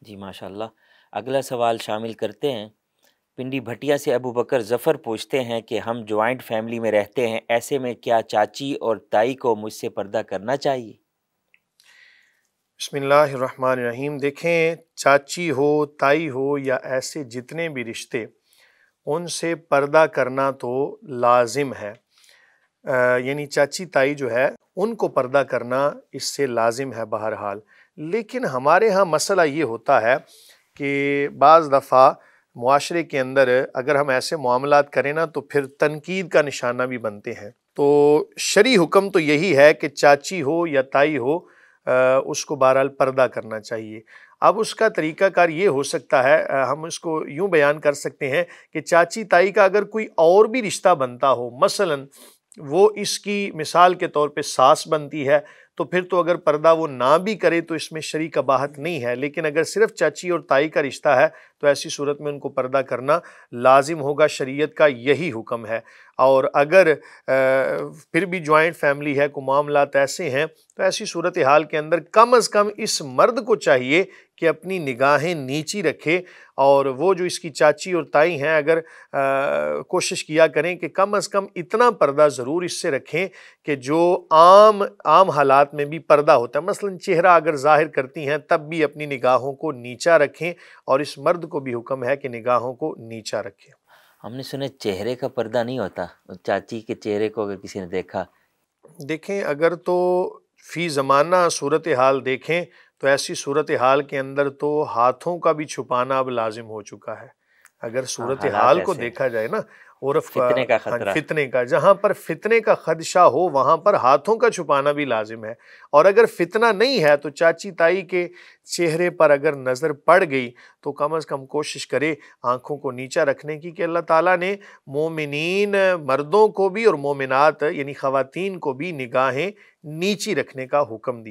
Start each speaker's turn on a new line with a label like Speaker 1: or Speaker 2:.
Speaker 1: جی ماشاء اللہ۔ اگلا سوال شامل کرتے ہیں۔ پنڈی بھٹیا سے ابو بکر ظفر پوچھتے ہیں کہ ہم جوائنٹ فیملی میں رہتے ہیں، ایسے میں کیا چاچی اور تائی کو مجھ سے پردہ کرنا چاہیے؟
Speaker 2: بسم اللہ الرحمن الرحیم۔ دیکھیں، چاچی ہو، تائی ہو یا ایسے جتنے بھی رشتے، ان سے پردہ کرنا تو لازم ہے۔ یعنی چاچی تائی جو ہے ان کو پردہ کرنا اس سے لازم ہے بہرحال۔ لیکن ہمارے ہاں مسئلہ یہ ہوتا ہے کہ بعض دفعہ معاشرے کے اندر اگر ہم ایسے معاملات کریں نا تو پھر تنقید کا نشانہ بھی بنتے ہیں۔ تو شرعی حکم تو یہی ہے کہ چاچی ہو یا تائی ہو اس کو بہرحال پردہ کرنا چاہیے۔ اب اس کا طریقہ کار یہ ہو سکتا ہے، ہم اس کو یوں بیان کر سکتے ہیں کہ چاچی تائی کا اگر کوئی اور بھی رشتہ بنتا ہو، مثلاً وہ اس کی مثال کے طور پہ ساس بنتی ہے، تو پھر تو اگر پردہ وہ نہ بھی کرے تو اس میں شرعی قباحت نہیں ہے۔ لیکن اگر صرف چاچی اور تائی کا رشتہ ہے تو ایسی صورت میں ان کو پردہ کرنا لازم ہوگا، شریعت کا یہی حکم ہے۔ اور اگر پھر بھی جوائنٹ فیملی ہے، کوئی معاملات ایسے ہیں، تو ایسی صورتحال کے اندر کم از کم اس مرد کو چاہیے کہ اپنی نگاہیں نیچی رکھے، اور وہ جو اس کی چاچی اور تائی ہیں اگر کوشش کیا کریں کہ کم از کم اتنا پردہ ضرور اس سے رکھیں کہ جو عام حالات میں بھی پردہ ہوتا ہے، مثلا چہرہ اگر ظاہر کرتی ہیں تب بھی اپنی نگاہوں کو نیچا رکھیں، اور اس مرد کو بھی حکم ہے کہ نگاہوں کو نیچا رکھیں۔
Speaker 1: ہم نے سنا چہرے کا پردہ نہیں ہوتا، چاچی کے چہرے کو اگر کسی نے دیکھا؟
Speaker 2: دیکھیں، اگر تو فی زمانہ صورتحال دیکھیں تو ایسی صورتحال کے اندر تو ہاتھوں کا بھی چھپانا اب لازم ہو چکا ہے۔ اگر
Speaker 1: ہاں، حالات
Speaker 2: صورتحال کو
Speaker 1: ایسے ہیں،
Speaker 2: دیکھا جائے نا، عرف کا،
Speaker 1: فتنے کا
Speaker 2: ہاں،
Speaker 1: خطرہ۔
Speaker 2: فتنے کا، جہاں پر فتنے کا خدشہ ہو وہاں پر ہاتھوں کا چھپانا بھی لازم ہے۔ اور اگر فتنہ نہیں ہے تو چاچی تائی کے چہرے پر اگر نظر پڑ گئی تو کم از کم کوشش کرے آنکھوں کو نیچا رکھنے کی، کہ اللہ تعالیٰ نے مومنین مردوں کو بھی اور مومنات یعنی خواتین کو بھی نگاہیں نیچی رکھنے کا حکم دیا۔